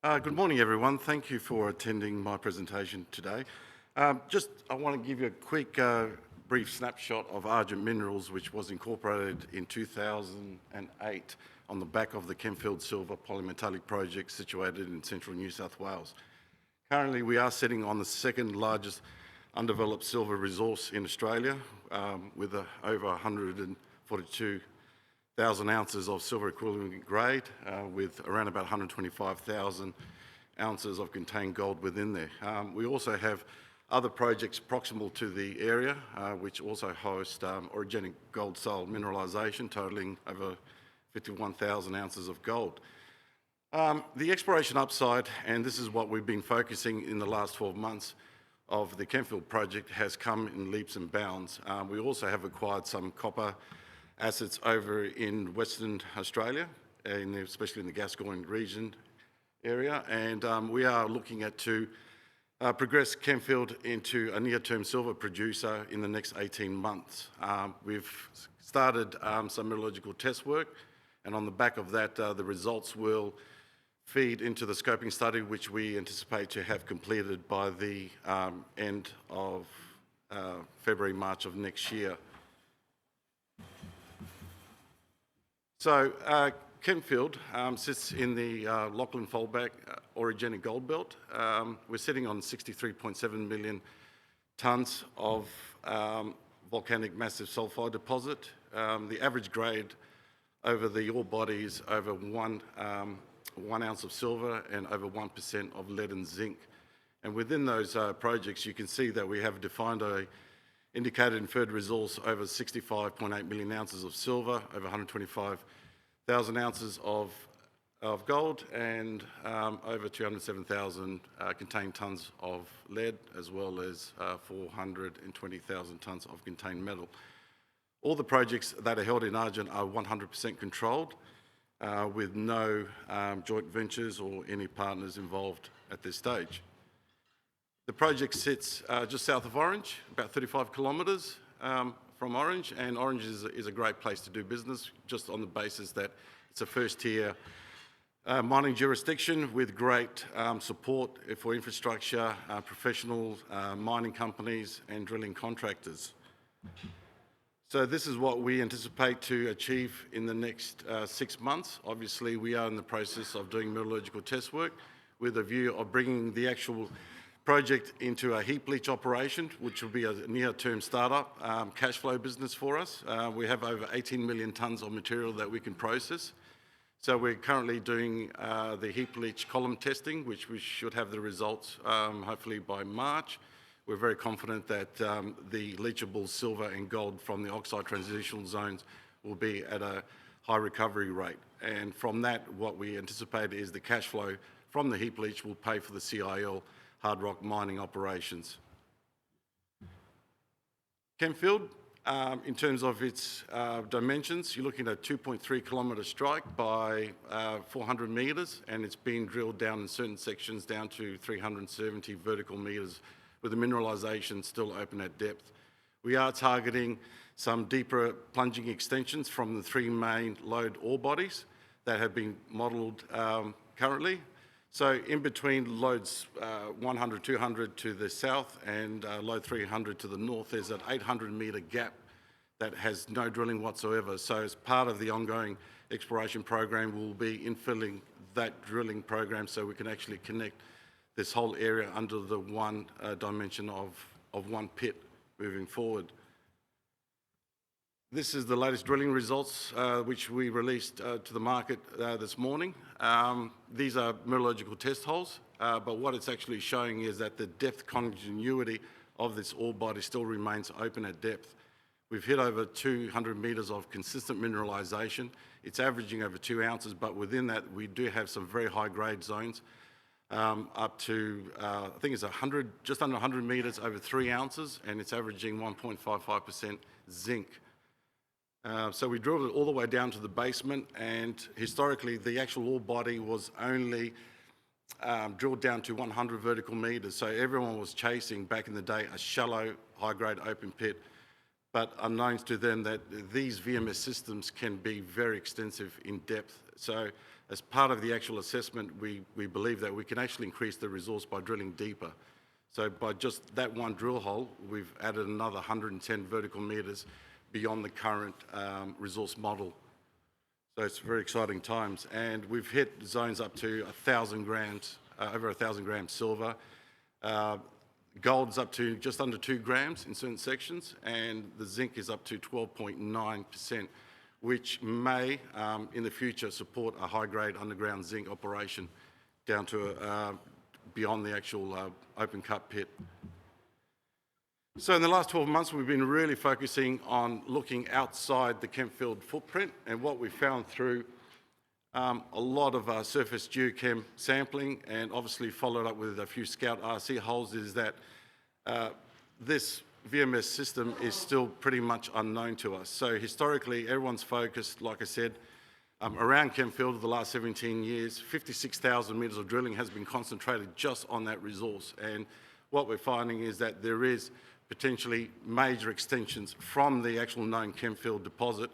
Good morning, everyone. Thank you for attending my presentation today. I want to give you a quick, brief snapshot of Argent Minerals, which was incorporated in 2008 on the back of the Kempfield Silver-Polymetallic project situated in central New South Wales. Currently, we are sitting on the second largest undeveloped silver resource in Australia, with over 142,000 ounces of silver equivalent grade, with around about 125,000 ounces of contained gold within there. We also have other projects proximal to the area, which also host organic gold-style mineralisation totalling over 51,000 ounces of gold. The exploration upside, and this is what we've been focusing in the last 12 months of the Kempfield project, has come in leaps and bounds. We also have acquired some copper assets over in Western Australia, especially in the Gascoyne region area, and we are looking to progress Kempfield into a near-term silver producer in the next 18 months. We've started some metallurgical test work, and on the back of that, the results will feed into the scoping study, which we anticipate to have completed by the end of February, March of next year. So, Kempfield sits in the Lachlan Foldback orogenic gold belt. We're sitting on 63.7 million tonnes of volcanic massive sulphide deposit. The average grade over the ore body is over 1 ounce of silver and over 1% of lead and zinc. And within those projects, you can see that we have defined a indicated inferred resource over 65.8 million ounces of silver, over 125,000 ounces of gold, and over 207,000 contained tonnes of lead, as well as 420,000 tonnes of contained metal. All the projects that are held in Argent are 100% controlled, with no joint ventures or any partners involved at this stage. The project sits just south of Orange, about 35 kilometres from Orange, and Orange is a great place to do business, just on the basis that it's a first-tier mining jurisdiction with great support for infrastructure, professional mining companies and drilling contractors. So this is what we anticipate to achieve in the next 6 months. Obviously, we are in the process of doing metallurgical test work with a view of bringing the actual project into a heap leach operation, which will be a near-term startup cash flow business for us. We have over 18 million tonnes of material that we can process. So we're currently doing the heap leach column testing, which we should have the results hopefully by March. We're very confident that the leachable silver and gold from the oxide transitional zones will be at a high recovery rate. And from that, what we anticipate is the cash flow from the heap leach will pay for the CIL hard rock mining operations. Kempfield, in terms of its dimensions, you're looking at a 2.3 kilometre strike by 400 metres, and it's been drilled down in certain sections down to 370 vertical metres, with the mineralisation still open at depth. We are targeting some deeper plunging extensions from the 3 main lode ore bodies that have been modelled currently. So in between lodes 100, 200 to the south and lode 300 to the north, there's an 800 metre gap that has no drilling whatsoever. So as part of the ongoing exploration program, we'll be infilling that drilling program so we can actually connect this whole area under the one dimension of one pit moving forward. This is the latest drilling results which we released to the market this morning. These are metallurgical test holes, but what it's actually showing is that the depth continuity of this ore body still remains open at depth. We've hit over 200 metres of consistent mineralisation. It's averaging over 2 ounces, but within that we do have some very high grade zones, up to, I think it's just under 100 metres over 3 ounces, and it's averaging 1.55% zinc. So we drilled it all the way down to the basement, and historically the actual ore body was only drilled down to 100 vertical metres. So everyone was chasing, back in the day, a shallow, high-grade open pit, but unknowns to them that these VMS systems can be very extensive in depth. So as part of the actual assessment, we believe that we can actually increase the resource by drilling deeper. So by just that one drill hole, we've added another 110 vertical metres beyond the current resource model. So it's very exciting times. And we've hit zones up to 1,000 grams, over 1,000 grams silver. Gold's up to just under 2 grams in certain sections, and the zinc is up to 12.9%, which may, in the future, support a high-grade underground zinc operation down to beyond the actual open cut pit. So in the last 12 months, we've been really focusing on looking outside the Kempfield footprint, and what we found through a lot of surface geochem sampling and obviously followed up with a few scout RC holes is that this VMS system is still pretty much unknown to us. So historically, everyone's focused, like I said, around Kempfield the last 17 years, 56,000 metres of drilling has been concentrated just on that resource. And what we're finding is that there is potentially major extensions from the actual known Kempfield deposit.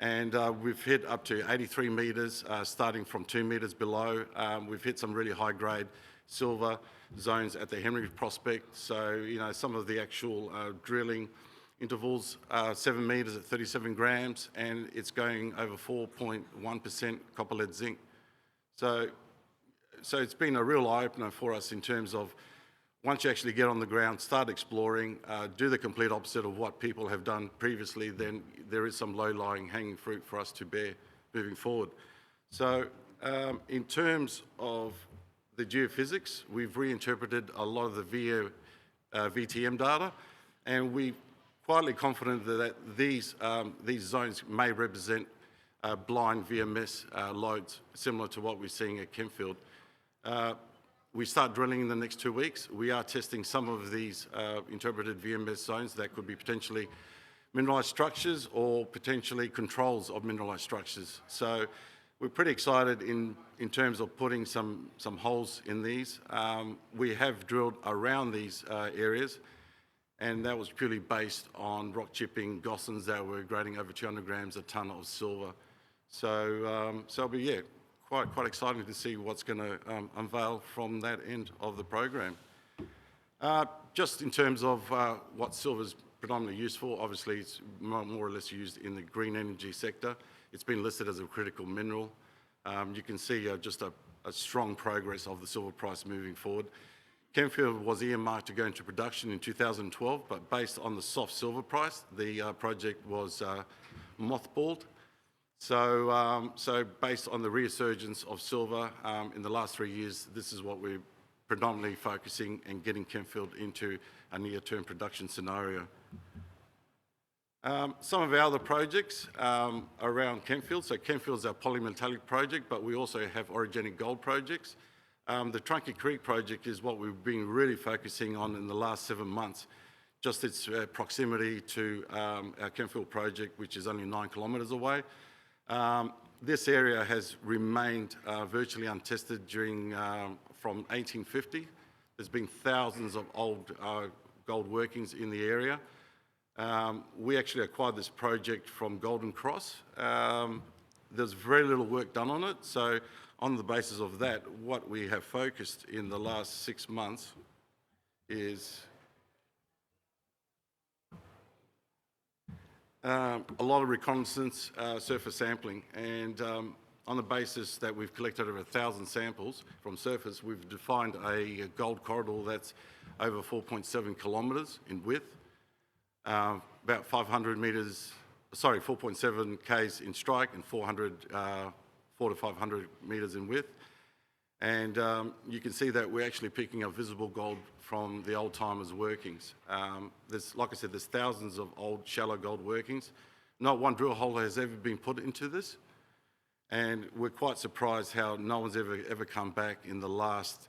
And we've hit up to 83 metres, starting from 2 metres below. We've hit some really high-grade silver zones at the Henry prospect. So, you know, some of the actual drilling intervals are 7 metres at 37 grams, and it's going over 4.1% copper lead zinc. So it's been a real eye-opener for us in terms of once you actually get on the ground, start exploring, do the complete opposite of what people have done previously, then there is some low-lying hanging fruit for us to bear moving forward. So in terms of the geophysics, we've reinterpreted a lot of the VTM data, and we're quietly confident that these zones may represent blind VMS lodes, similar to what we're seeing at Kempfield. We start drilling in the next 2 weeks. We are testing some of these interpreted VMS zones that could be potentially mineralised structures or potentially controls of mineralised structures. So we're pretty excited in terms of putting some holes in these. We have drilled around these areas, and that was purely based on rock chipping gossans that were grading over 200 grams a tonne of silver. So it'll be, yeah, quite exciting to see what's going to unveil from that end of the program. Just in terms of what silver's predominantly used for, obviously it's more or less used in the green energy sector. It's been listed as a critical mineral. You can see just a strong progress of the silver price moving forward. Kempfield was earmarked to go into production in 2012, but based on the soft silver price, the project was mothballed. So based on the resurgence of silver in the last 3 years, this is what we're predominantly focusing and getting Kempfield into a near-term production scenario. Some of our other projects around Kempfield, so Kempfield's our polymetallic project, but we also have orogenic gold projects. The Trunkey Creek project is what we've been really focusing on in the last 7 months, just its proximity to our Kempfield project, which is only 9 kilometres away. This area has remained virtually untested during from 1850. There's been thousands of old gold workings in the area. We actually acquired this project from Golden Cross. There's very little work done on it, so on the basis of that, what we have focused in the last 6 months is a lot of reconnaissance surface sampling, and on the basis that we've collected over 1,000 samples from surface, we've defined a gold corridor that's over 4.7 kilometres in width, about 500 metres, sorry, 4.7 k's in strike and 400 to 500 metres in width. And you can see that we're actually picking up visible gold from the old timers' workings. Like I said, there's thousands of old shallow gold workings. Not one drill hole has ever been put into this. And we're quite surprised how no one's ever come back in the last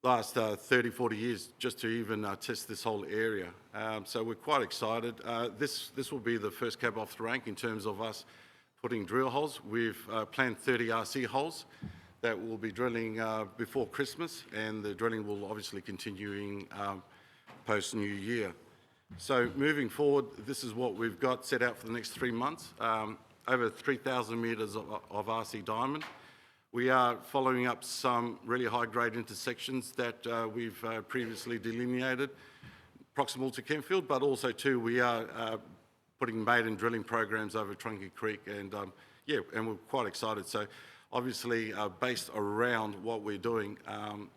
30, 40 years just to even test this whole area. So we're quite excited. This will be the first cab off the rank in terms of us putting drill holes. We've planned 30 RC holes that we'll be drilling before Christmas, and the drilling will obviously continuing post New Year. So moving forward, this is what we've got set out for the next 3 months. over 3,000 metres of RC diamond. We are following up some really high-grade intersections that we've previously delineated proximal to Kempfield, but also too we are putting maiden drilling programs over Trunkey Creek, and and we're quite excited. So obviously based around what we're doing,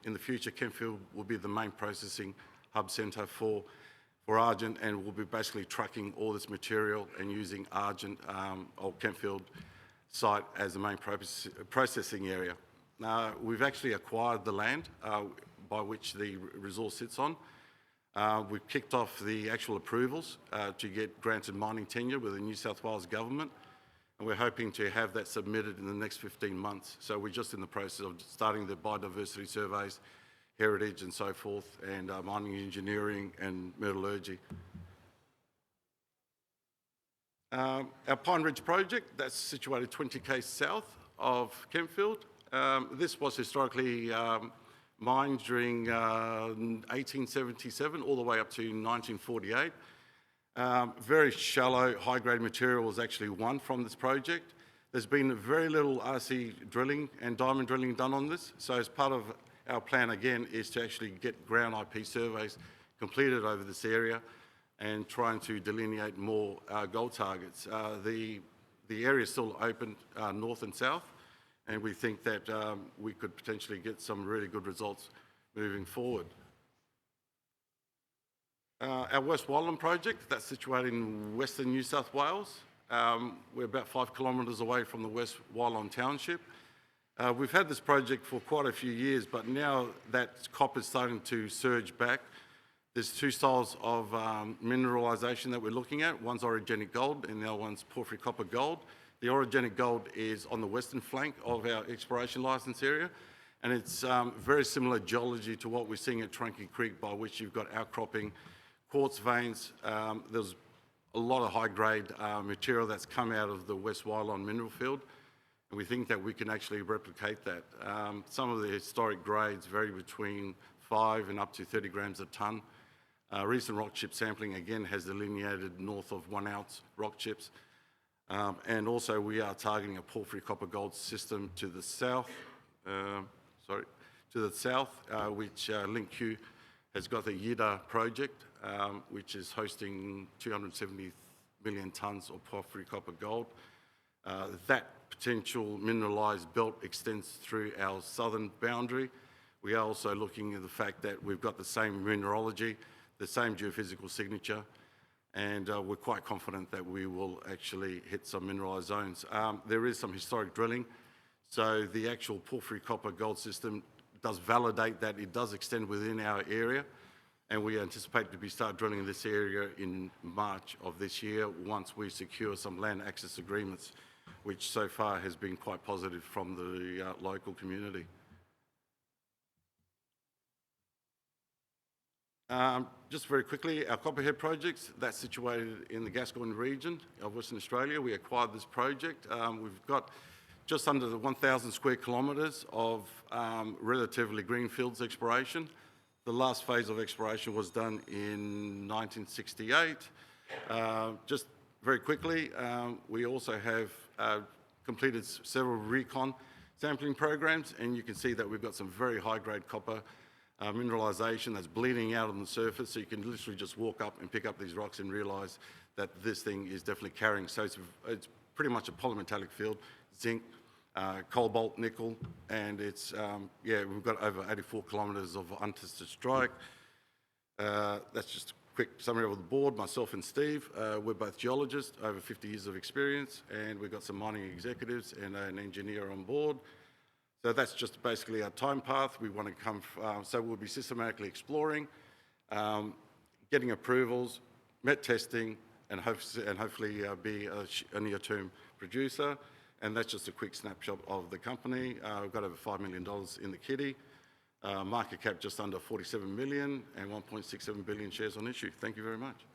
in the future Kempfield will be the main processing hub centre for Argent, and we'll be basically trucking all this material and using Argent or Kempfield site as the main processing area. We've actually acquired the land by which the resource sits on. We've kicked off the actual approvals to get granted mining tenure with the New South Wales government, and we're hoping to have that submitted in the next 15 months. So we're just in the process of starting the biodiversity surveys, heritage and so forth, and mining engineering and metallurgy. Our Pine Ridge project, that's situated 20 km south of Kempfield. This was historically mined during 1877 all the way up to 1948. Very shallow, high-grade material was actually won from this project. There's been very little RC drilling and diamond drilling done on this, so as part of our plan again is to actually get ground IP surveys completed over this area and trying to delineate more gold targets. The area is still open north and south, and we think that we could potentially get some really good results moving forward. Our West Wyalong project, that's situated in western New South Wales. We're about 5 kilometres away from the West Wyalong township. We've had this project for quite a few years, but now that copper is starting to surge back, there's two styles of mineralisation that we're looking at. One's orogenic gold and the other one's porphyry copper gold. The orogenic gold is on the western flank of our exploration licence area, and it's very similar geology to what we're seeing at Trunkey Creek, by which you've got outcropping quartz veins. There's a lot of high-grade material that's come out of the West Wyalong mineral field, and we think that we can actually replicate that. Some of the historic grades vary between 5 and up to 30 grams a tonne. Recent rock chip sampling again has delineated north of 1 ounce rock chips. And also we are targeting a porphyry copper gold system to the south, which Link Q has got the Yida project, which is hosting 270 million tonnes of porphyry copper gold. That potential mineralised belt extends through our southern boundary. We are also looking at the fact that we've got the same mineralogy, the same geophysical signature, and we're quite confident that we will actually hit some mineralised zones. There is some historic drilling, so the actual porphyry copper gold system does validate that it does extend within our area, and we anticipate to start drilling in this area in March of this year once we secure some land access agreements, which so far has been quite positive from the local community. Just very quickly, our Copperhead projects, that's situated in the Gascoyne region of Western Australia. We acquired this project. We've got just under the 1,000 square kilometres of relatively greenfields exploration. The last phase of exploration was done in 1968. Just very quickly, we also have completed several recon sampling programs, and you can see that we've got some very high-grade copper mineralisation that's bleeding out on the surface, so you can literally just walk up and pick up these rocks and realise that this thing is definitely carrying. So it's pretty much a polymetallic field, zinc, cobalt, nickel, and it's, we've got over 84 kilometres of untested strike. That's just a quick summary of the board. Myself and Steve, we're both geologists, over 50 years of experience, and we've got some mining executives and an engineer on board. So that's just basically our time path. We want to come, so we'll be systematically exploring, getting approvals, met testing, and hopefully be a near-term producer. And that's just a quick snapshot of the company. We've got over $5 million in the kitty, market cap just under 47 million, and 1.67 billion shares on issue. Thank you very much.